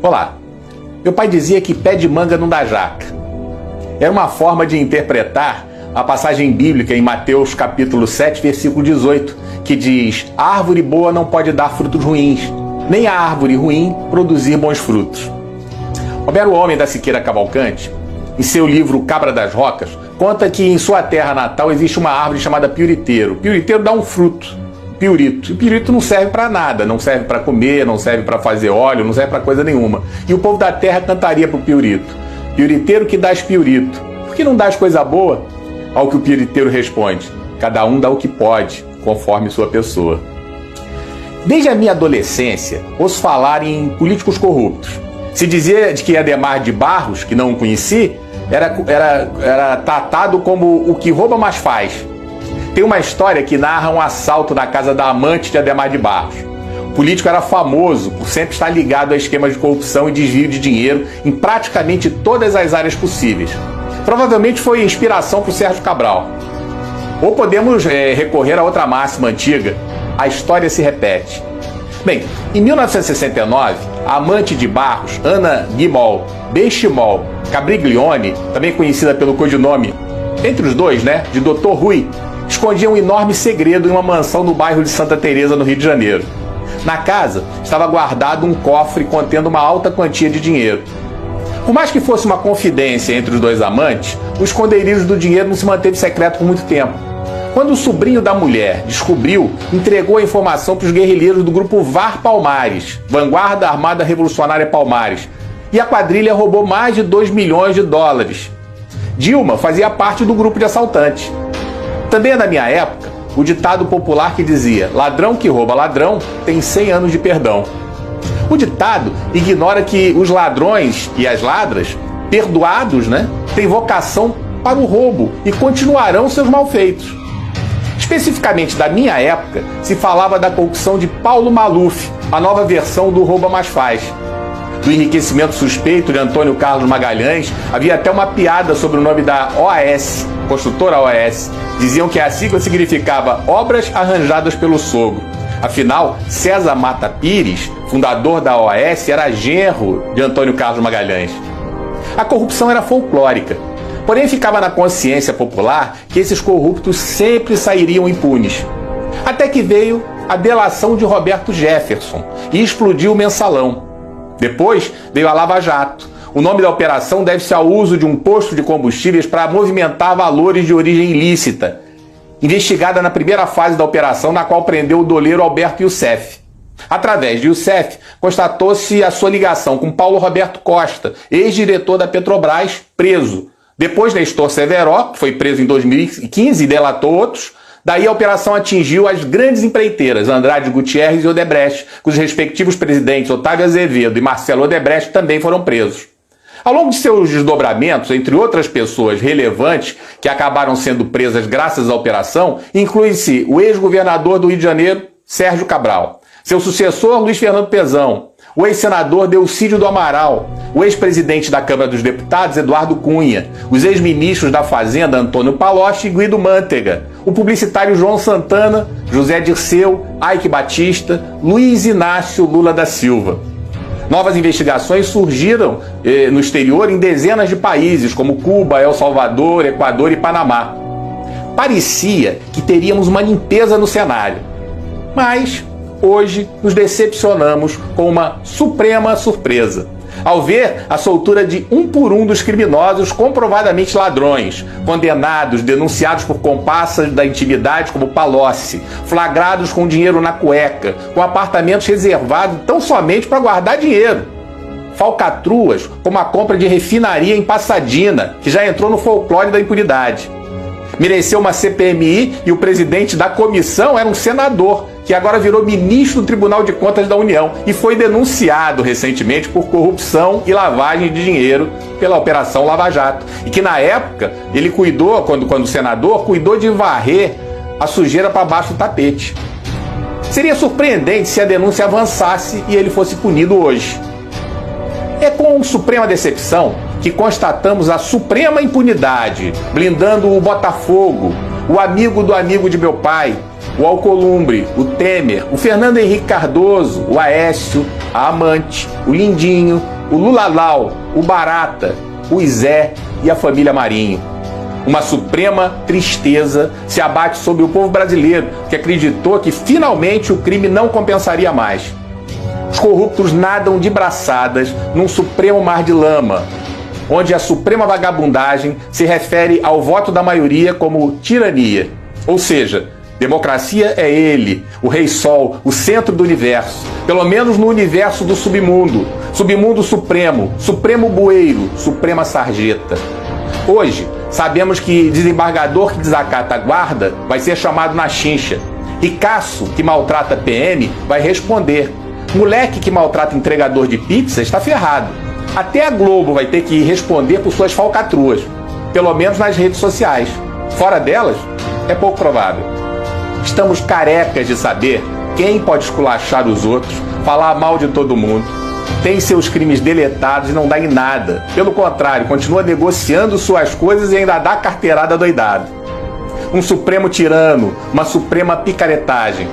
Olá, meu pai dizia que pé de manga não dá jaca. Era uma forma de interpretar a passagem bíblica em Mateus capítulo 7, versículo 18, que diz: a árvore boa não pode dar frutos ruins, nem a árvore ruim produzir bons frutos. Homero Homem da Siqueira Cavalcante, em seu livro Cabra das Rocas, conta que em sua terra natal existe uma árvore chamada piuriteiro. O piuriteiro dá um fruto, piurito. E piurito não serve para nada, não serve para comer, não serve para fazer óleo, não serve para coisa nenhuma. E o povo da terra cantaria pro piurito: piuriteiro que dás piurito, por que não dás coisa boa? Ao que o piuriteiro responde: cada um dá o que pode, conforme sua pessoa. Desde a minha adolescência, ouço falar em políticos corruptos. Se dizia de que Adhemar de Barros, que não o conheci, era tratado como o que rouba mais faz. Tem uma história que narra um assalto na casa da amante de Adhemar de Barros. O político era famoso por sempre estar ligado a esquemas de corrupção e desvio de dinheiro em praticamente todas as áreas possíveis. Provavelmente foi inspiração para o Sérgio Cabral. Ou podemos recorrer a outra máxima antiga: a história se repete. Bem, em 1969, a amante de Barros, Ana Guimol Benchimol Cabriglione, também conhecida pelo codinome, entre os dois, de Dr. Rui, escondia um enorme segredo em uma mansão no bairro de Santa Teresa, no Rio de Janeiro. Na casa estava guardado um cofre contendo uma alta quantia de dinheiro. Por mais que fosse uma confidência entre os dois amantes, o esconderijo do dinheiro não se manteve secreto por muito tempo. Quando o sobrinho da mulher descobriu, entregou a informação para os guerrilheiros do grupo VAR Palmares, Vanguarda Armada Revolucionária Palmares, e a quadrilha roubou mais de 2 milhões de dólares. Dilma fazia parte do grupo de assaltantes. Também é da minha época o ditado popular que dizia: ladrão que rouba ladrão tem 100 anos de perdão. O ditado ignora que os ladrões e as ladras, perdoados, têm vocação para o roubo e continuarão seus malfeitos. Especificamente da minha época, se falava da corrupção de Paulo Maluf, a nova versão do Rouba Mais Faz. Do enriquecimento suspeito de Antônio Carlos Magalhães, havia até uma piada sobre o nome da OAS, construtora OAS. Diziam que a sigla significava Obras Arranjadas pelo Sogro. Afinal, César Mata Pires, fundador da OAS, era genro de Antônio Carlos Magalhães. A corrupção era folclórica. Porém, ficava na consciência popular que esses corruptos sempre sairiam impunes. Até que veio a delação de Roberto Jefferson e explodiu o mensalão. Depois veio a Lava Jato. O nome da operação deve-se ao uso de um posto de combustíveis para movimentar valores de origem ilícita, investigada na primeira fase da operação, na qual prendeu o doleiro Alberto Youssef. Através de Youssef, constatou-se a sua ligação com Paulo Roberto Costa, ex-diretor da Petrobras, preso. Depois Nestor Severo, que foi preso em 2015 e delatou outros. Daí a operação atingiu as grandes empreiteiras Andrade Gutierrez e Odebrecht, cujos respectivos presidentes Otávio Azevedo e Marcelo Odebrecht também foram presos. Ao longo de seus desdobramentos, entre outras pessoas relevantes que acabaram sendo presas graças à operação, inclui-se o ex-governador do Rio de Janeiro, Sérgio Cabral, seu sucessor, Luiz Fernando Pezão, o ex-senador Delcídio do Amaral, o ex-presidente da Câmara dos Deputados, Eduardo Cunha, os ex-ministros da Fazenda, Antônio Palocci e Guido Mantega, o publicitário João Santana, José Dirceu, Eike Batista, Luiz Inácio Lula da Silva. Novas investigações surgiram no exterior em dezenas de países, como Cuba, El Salvador, Equador e Panamá. Parecia que teríamos uma limpeza no cenário, mas hoje nos decepcionamos com uma suprema surpresa, ao ver a soltura de um por um dos criminosos comprovadamente ladrões, condenados, denunciados por comparsas da intimidade como Palocci, flagrados com dinheiro na cueca, com apartamentos reservados tão somente para guardar dinheiro. Falcatruas como a compra de refinaria em Passadina, que já entrou no folclore da impunidade. Mereceu uma CPMI e o presidente da comissão era um senador, que agora virou ministro do Tribunal de Contas da União e foi denunciado recentemente por corrupção e lavagem de dinheiro pela Operação Lava Jato. E que na época ele cuidou, quando senador, cuidou de varrer a sujeira para baixo do tapete. Seria surpreendente se a denúncia avançasse e ele fosse punido hoje. É com suprema decepção que constatamos a suprema impunidade, blindando o Botafogo, o amigo do amigo de meu pai, o Alcolumbre, o Temer, o Fernando Henrique Cardoso, o Aécio, a Amante, o Lindinho, o Lulalau, o Barata, o Zé e a família Marinho. Uma suprema tristeza se abate sobre o povo brasileiro, que acreditou que finalmente o crime não compensaria mais. Os corruptos nadam de braçadas num supremo mar de lama, onde a suprema vagabundagem se refere ao voto da maioria como tirania. Ou seja, democracia é ele, o Rei Sol, o centro do universo, pelo menos no universo do submundo, submundo supremo, supremo bueiro, suprema sarjeta. Hoje, sabemos que desembargador que desacata a guarda vai ser chamado na chincha. Ricaço que maltrata PM vai responder. Moleque que maltrata entregador de pizza está ferrado. Até a Globo vai ter que responder por suas falcatruas, pelo menos nas redes sociais. Fora delas, é pouco provável. Estamos carecas de saber quem pode esculachar os outros, falar mal de todo mundo, tem seus crimes deletados e não dá em nada. Pelo contrário, continua negociando suas coisas e ainda dá carteirada doidado. Um supremo tirano, uma suprema picaretagem.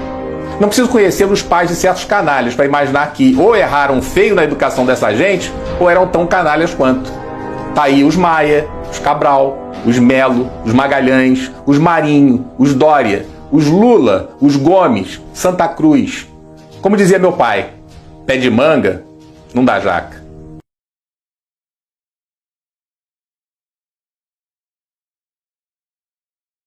Não preciso conhecer os pais de certos canalhas para imaginar que ou erraram feio na educação dessa gente ou eram tão canalhas quanto. Tá aí os Maia, os Cabral, os Melo, os Magalhães, os Marinho, os Dória, os Lula, os Gomes, Santa Cruz. Como dizia meu pai, pé de manga não dá jaca.